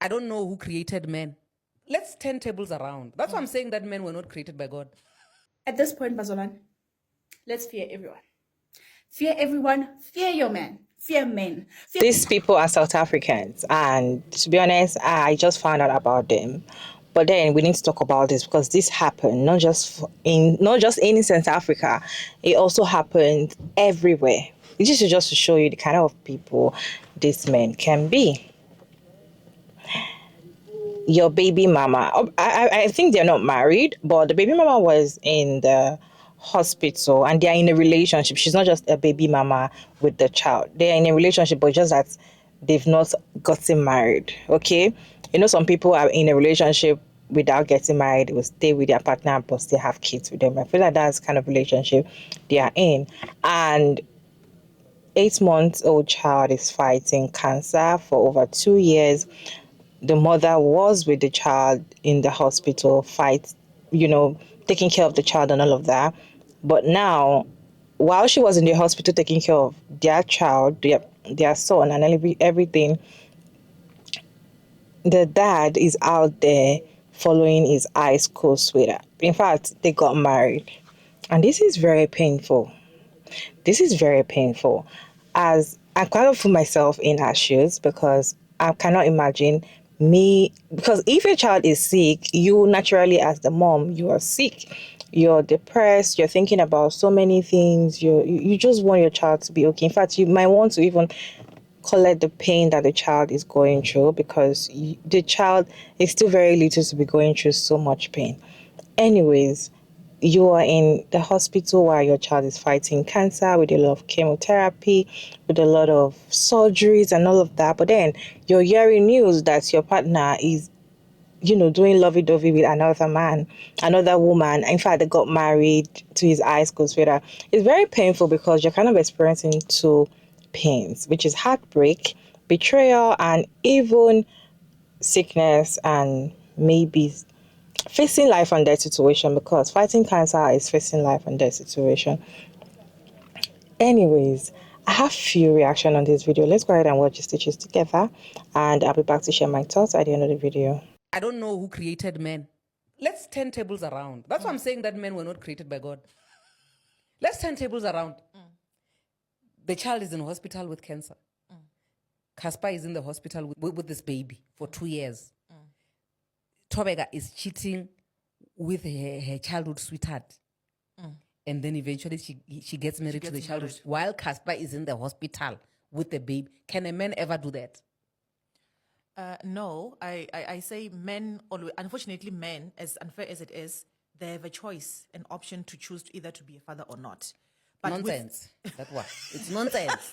I don't know who created men. Let's turn tables around. That's why I'm saying that men were not created by God. At this point, Bazolan, let's fear everyone. Fear everyone. Fear your man. Fear men. These people are South Africans, and to be honest, I just found out about them. But then we need to talk about this because this happened not just in South Africa, it also happened everywhere. This is just to show you the kind of people these men can be. Your baby mama, I think they're not married, but the baby mama was in the hospital and they're in a relationship. She's not just a baby mama with the child. They're in a relationship, but just that they've not gotten married. Okay. Some people are in a relationship without getting married, they will stay with their partner but still have kids with them. I feel like that's the kind of relationship they are in. And 8-month-old child is fighting cancer for over 2 years. The mother was with the child in the hospital, taking care of the child and all of that. But now, while she was in the hospital taking care of their child, their son, and everything, the dad is out there following his high school sweetheart. In fact, they got married. And this is very painful. This is very painful. As I kind of put myself in her shoes because I cannot imagine because if a child is sick, you naturally, as the mom, you are sick. You're depressed, you're thinking about so many things, you just want your child to be okay. In fact, you might want to even collect the pain that the child is going through because the child is still very little to be going through so much pain. Anyways, you are in the hospital while your child is fighting cancer with a lot of chemotherapy, with a lot of surgeries and all of that. But then you're hearing news that your partner is, doing lovey-dovey with another man, another woman. In fact, they got married to his high school sweetheart. It's very painful because you're kind of experiencing two pains, which is heartbreak, betrayal, and even sickness and maybe facing life and death situation, because fighting cancer is facing life and death situation. Anyways, I have few reaction on this video. Let's go ahead and watch the stitches together, and I'll be back to share my thoughts at the end of the video. I don't know who created men. Let's turn tables around. That's why I'm saying that men were not created by God. Let's turn tables around. The child is in hospital with cancer. Cassper is in the hospital with this baby for 2 years. Thobeka is cheating with her childhood sweetheart. And then eventually she gets married to the childhood while Cassper is in the hospital with the baby. Can a man ever do that? No, I say men always, unfortunately men, as unfair as it is, they have a choice, an option to choose either to be a father or not. But nonsense. That what? It's nonsense.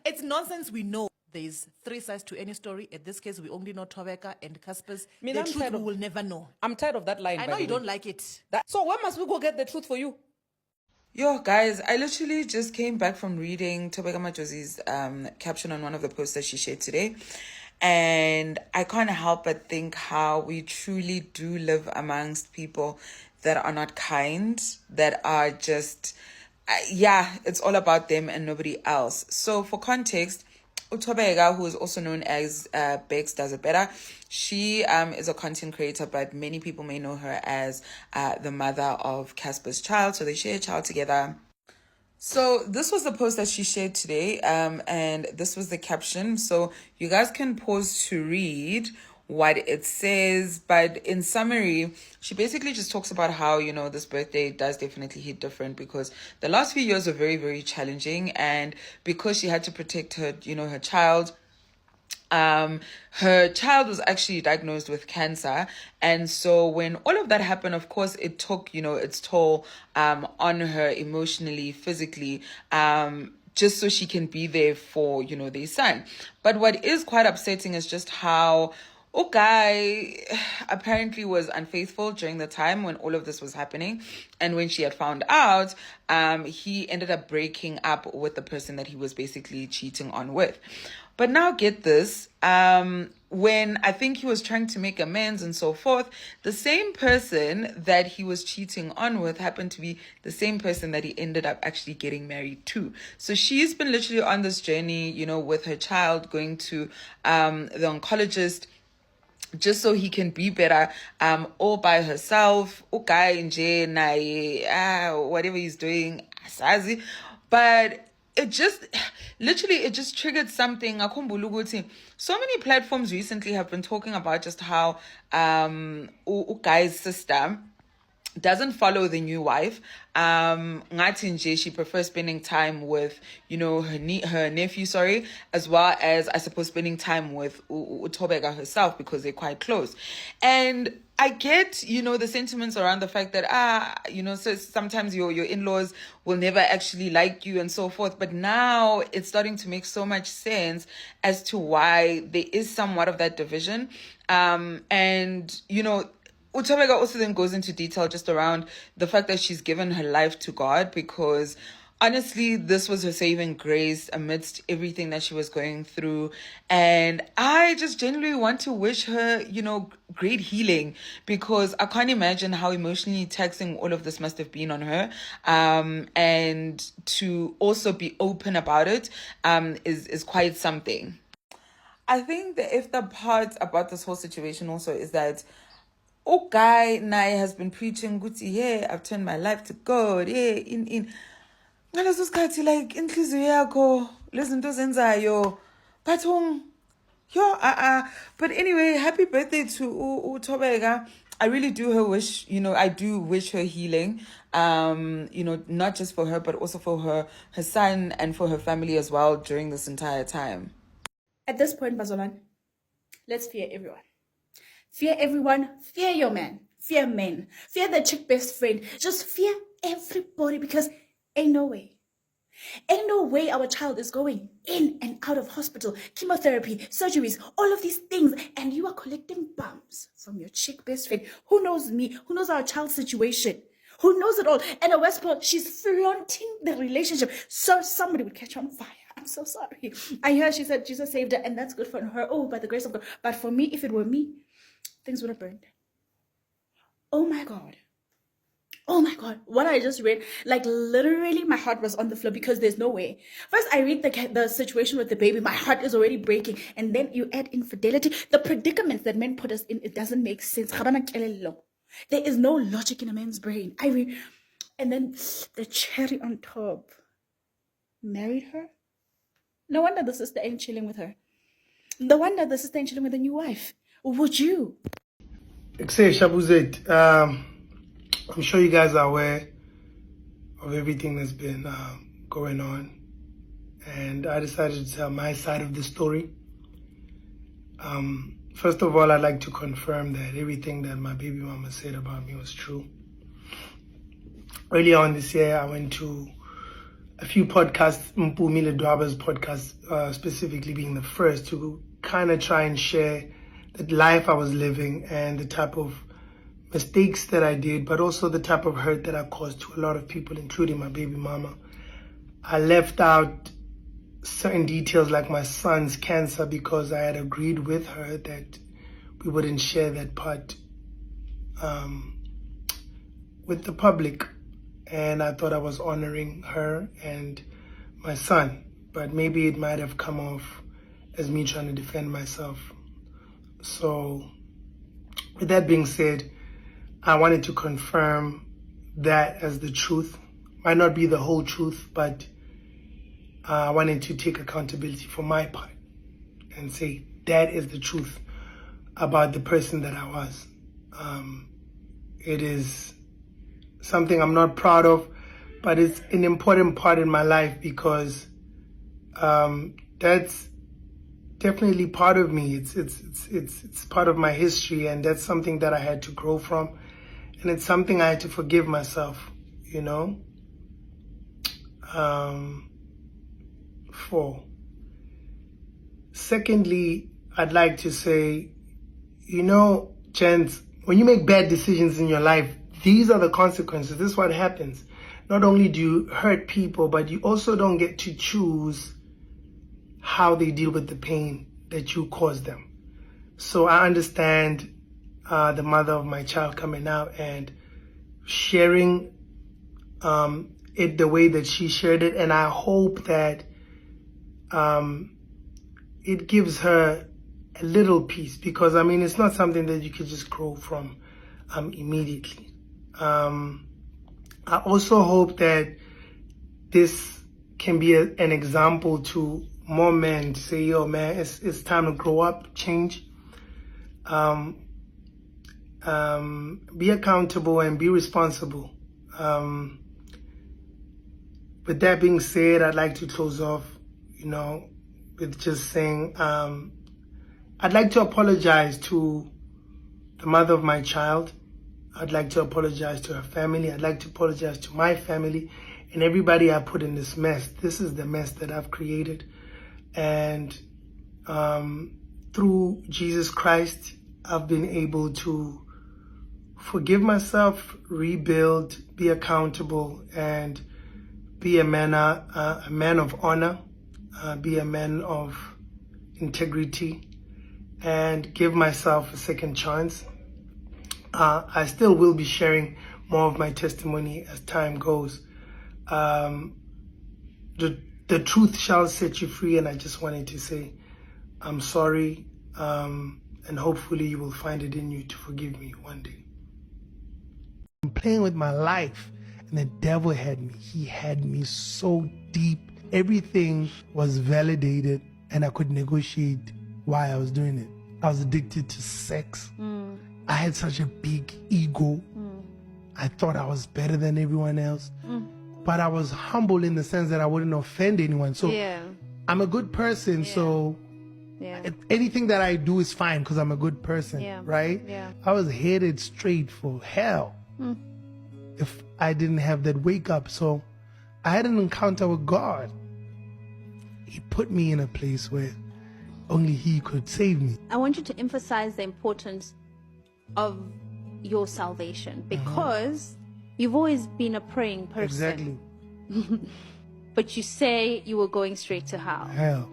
It's nonsense. We know there's 3 sides to any story. In this case, we only know Thobeka and Casper's. The truth we will never know. I'm tired of that line. I know you don't like it. So where must we go get the truth for you? Yo, guys, I literally just came back from reading Thobeka Majozi's caption on one of the posts that she shared today. And I can't help but think how we truly do live amongst people that are not kind, that are just, it's all about them and nobody else. So for context, Thobeka, who is also known as Bex Does It Better, she is a content creator, but many people may know her as the mother of Cassper's child. So they share a child together. So this was the post that she shared today, and this was the caption. So you guys can pause to read what it says, but in summary, she basically just talks about how, this birthday does definitely hit different because the last few years were very, very challenging, and because she had to protect her, her child. Her child was actually diagnosed with cancer, and so when all of that happened, of course it took its toll on her emotionally, physically, just so she can be there for their son. But what is quite upsetting is just how guy apparently was unfaithful during the time when all of this was happening, and when she had found out, he ended up breaking up with the person that he was basically cheating on with. But now get this, when I think he was trying to make amends and so forth, the same person that he was cheating on with happened to be the same person that he ended up actually getting married to. So she's been literally on this journey, with her child, going to the oncologist, just so he can be better, all by herself. Okay, nje naye, whatever he's doing, asazi. But it just, literally, it just triggered something. Akhumbula ukuthi so many platforms recently have been talking about just how Guy's sister doesn't follow the new wife. Ngathi nje, she prefers spending time with, her nephew, as well as, I suppose, spending time with Thobeka herself, because they're quite close. And I get, the sentiments around the fact that, so sometimes your in-laws will never actually like you and so forth. But now it's starting to make so much sense as to why there is somewhat of that division. Thobeka also then goes into detail just around the fact that she's given her life to God, because honestly, this was her saving grace amidst everything that she was going through. And I just genuinely want to wish her, great healing, because I can't imagine how emotionally taxing all of this must have been on her. And to also be open about it is quite something. I think the if the part about this whole situation also is that Guy Nai has been preaching Guti, yeah, I've turned my life to God. Yeah, in ngaleso sikhathi, like, inhliziyo yakho lezinto zenzayo, but but anyway, happy birthday to Thobeka. I really do I do wish her healing, not just for her, but also for her son and for her family as well during this entire time. At this point, Bazolan, let's fear everyone. Fear everyone. Fear your man. Fear men. Fear the chick best friend. Just fear everybody, because ain't no way. Ain't no way our child is going in and out of hospital, chemotherapy, surgeries, all of these things, and you are collecting bums from your chick best friend. Who knows me? Who knows our child's situation? Who knows it all? And at Westport, she's flaunting the relationship, so somebody would catch on fire. I'm so sorry. I hear she said Jesus saved her, and that's good for her. Oh, by the grace of God. But for me, if it were me, things would have burned. Oh my God. Oh my God, what I just read, like, literally my heart was on the floor, because there's no way. First, I read the situation with the baby, my heart is already breaking. And then you add infidelity, the predicaments that men put us in, it doesn't make sense. There is no logic in a man's brain. And then the cherry on top. Married her? No wonder the sister ain't chilling with her. No wonder the sister ain't chilling with a new wife. Would you? I'm sure you guys are aware of everything that's been going on, and I decided to tell my side of the story. First of all, I'd like to confirm that everything that my baby mama said about me was true. Early on this year, I went to a few podcasts, Mpumile Dwaba's podcast specifically being the first, to kind of try and share the life I was living and the type of mistakes that I did, but also the type of hurt that I caused to a lot of people, including my baby mama. I left out certain details like my son's cancer because I had agreed with her that we wouldn't share that part with the public. And I thought I was honoring her and my son, but maybe it might have come off as me trying to defend myself. So with that being said, I wanted to confirm that as the truth. Might not be the whole truth, but I wanted to take accountability for my part and say that is the truth about the person that I was. It is something I'm not proud of, but it's an important part in my life because that's definitely part of me. It's part of my history, and that's something that I had to grow from. And it's something I had to forgive myself, for. Secondly, I'd like to say, gents, when you make bad decisions in your life, these are the consequences. This is what happens. Not only do you hurt people, but you also don't get to choose how they deal with the pain that you caused them. So I understand the mother of my child coming out and sharing it the way that she shared it, and I hope that it gives her a little peace, because I mean, it's not something that you could just grow from immediately. I also hope that this can be an example to more men to say, yo, man, it's time to grow up, change, be accountable and be responsible. With that being said, I'd like to close off, with just saying, I'd like to apologize to the mother of my child. I'd like to apologize to her family. I'd like to apologize to my family and everybody I put in this mess. This is the mess that I've created. And through Jesus Christ, I've been able to forgive myself, rebuild, be accountable, and be a man of honor, be a man of integrity, and give myself a second chance. I still will be sharing more of my testimony as time goes. The truth shall set you free, and I just wanted to say I'm sorry, and hopefully you will find it in you to forgive me one day. I'm playing with my life, and the devil had me. He had me so deep. Everything was validated, and I could negotiate why I was doing it. I was addicted to sex. I had such a big ego. I thought I was better than everyone else. But I was humble in the sense that I wouldn't offend anyone. So I'm a good person. So anything that I do is fine because I'm a good person, right? I was headed straight for hell if I didn't have that wake up. So I had an encounter with God. He put me in a place where only He could save me. I want you to emphasize the importance of your salvation, because you've always been a praying person. Exactly. But you say you were going straight to hell. Hell.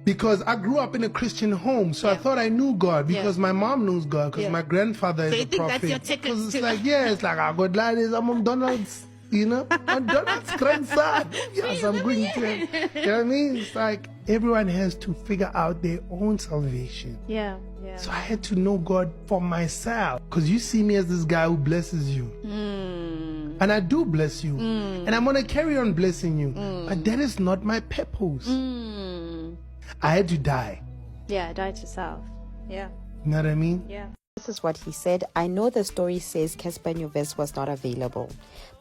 Because I grew up in a Christian home, so I thought I knew God, because my mom knows God, because my grandfather is a prophet. That's your ticket. Because it's like, it's like, I got ladies, I'm on Donald's, on Donald's grandson. Yes, I'm going to, you know what I mean? It's like everyone has to figure out their own salvation. So I had to know God for myself, because you see me as this guy who blesses you. And I do bless you. And I'm going to carry on blessing you. But that is not my purpose. I had to die. Die to self. You know what I mean? This is what he said. I know the story says Cassper Nyovest was not available.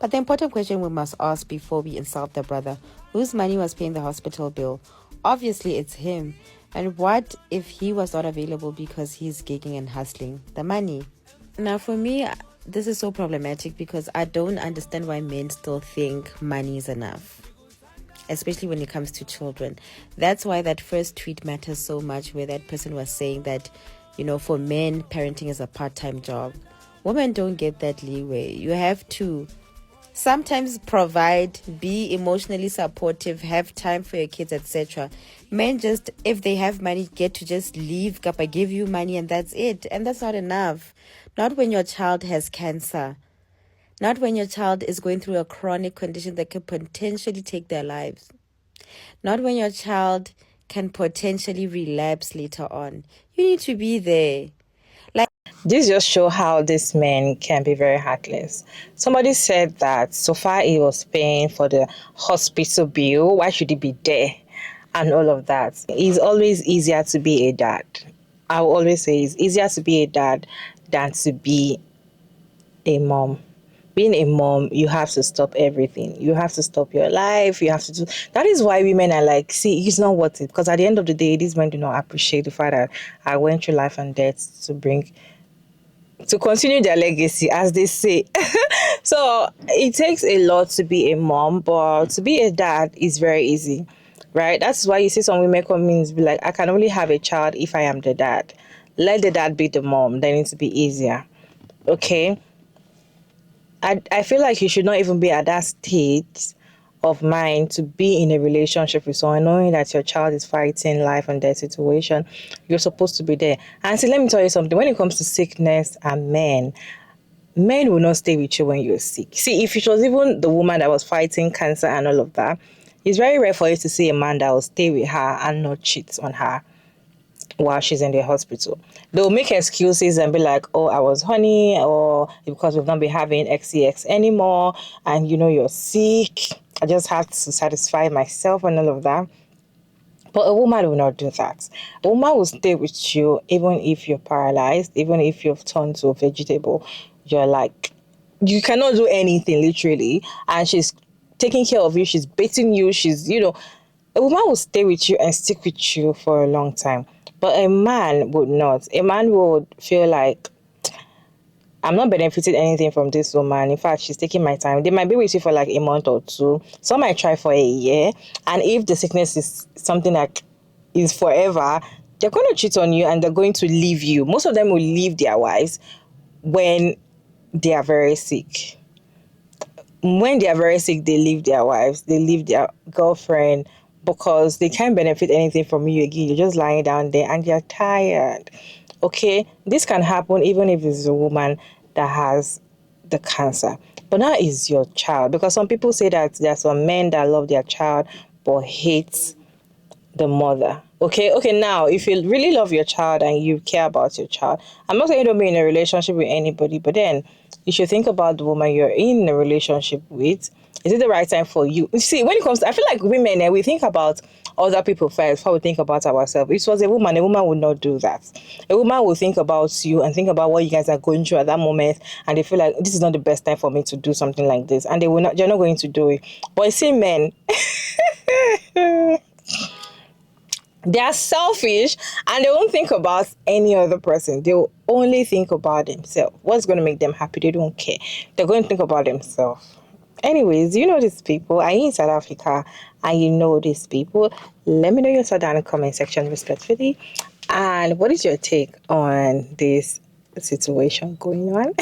But the important question we must ask before we insult the brother, whose money was paying the hospital bill? Obviously, it's him. And what if he was not available because he's gigging and hustling the money? Now, for me, this is so problematic because I don't understand why men still think money is enough, especially when it comes to children. That's why that first tweet matters so much, where that person was saying that, for men, parenting is a part-time job. Women don't get that leeway. You have to sometimes provide, be emotionally supportive, have time for your kids, etc. Men just, if they have money, get to just leave, Kappa, give you money, and that's it. And that's not enough. Not when your child has cancer. Not when your child is going through a chronic condition that could potentially take their lives. Not when your child can potentially relapse later on. You need to be there. This just show how these men can be very heartless. Somebody said that so far he was paying for the hospital bill. Why should he be there? And all of that. It's always easier to be a dad. I will always say it's easier to be a dad than to be a mom. Being a mom, you have to stop everything. You have to stop your life. You have to do. That is why women are like, see, it's not worth it. Because at the end of the day, these men do not appreciate the fact that I went through life and death to continue their legacy, as they say. So it takes a lot to be a mom, but to be a dad is very easy, right? That's why you see some women come in and be like, I can only have a child if I am the dad. Let the dad be the mom. Then it's be easier. Okay? I feel like you should not even be at that state of mind to be in a relationship with someone, knowing that your child is fighting life and death situation. You're supposed to be there. And see, let me tell you something. When it comes to sickness and men will not stay with you when you're sick. See, if it was even the woman that was fighting cancer and all of that, it's very rare for you to see a man that will stay with her and not cheat on her. while she's in the hospital. They'll make excuses and be like, oh, I was honey, or because we've not been having XCX anymore, and you're sick. I just have to satisfy myself and all of that. But a woman will not do that. A woman will stay with you even if you're paralyzed, even if you've turned to a vegetable. You're like, you cannot do anything literally, and she's taking care of you, she's bathing you, a woman will stay with you and stick with you for a long time. But a man would not. A man would feel like, I'm not benefiting anything from this woman. In fact, she's taking my time. They might be with you for like a month or two. Some might try for a year. And if the sickness is something like is forever, they're going to cheat on you and they're going to leave you. Most of them will leave their wives when they are very sick. When they are very sick, they leave their wives, they leave their girlfriend because they can't benefit anything from you again. You're just lying down there and you're tired. Okay, this can happen even if it's a woman that has the cancer. But now is your child, because some people say that there are some men that love their child but hate the mother. Okay, now if you really love your child and you care about your child, I'm not saying you don't be in a relationship with anybody, but then you should think about the woman you're in a relationship with. Is it the right time for you? You see, when it comes to, I feel like women, we think about other people first before we think about ourselves. If it was a woman would not do that. A woman will think about you and think about what you guys are going through at that moment, and they feel like this is not the best time for me to do something like this, and they're not going to do it. But you see, men, they are selfish and they won't think about any other person. They will only think about themselves. What's going to make them happy? They don't care. They're going to think about themselves. Anyways, you know these people. Are you in South Africa and you know these people? Let me know your thoughts down in the comment section respectfully. And what is your take on this situation going on?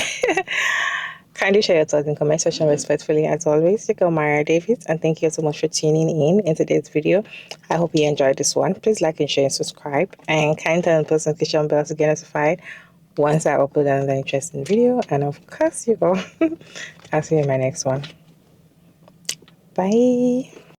Kindly share your thoughts in the comment section respectfully as always. Check out Mara Davis, and thank you so much for tuning in today's video. I hope you enjoyed this one. Please like and share and subscribe, and kindly turn on the post notification bell to get notified once I upload another interesting video. And of course, I'll see you in my next one. Bye.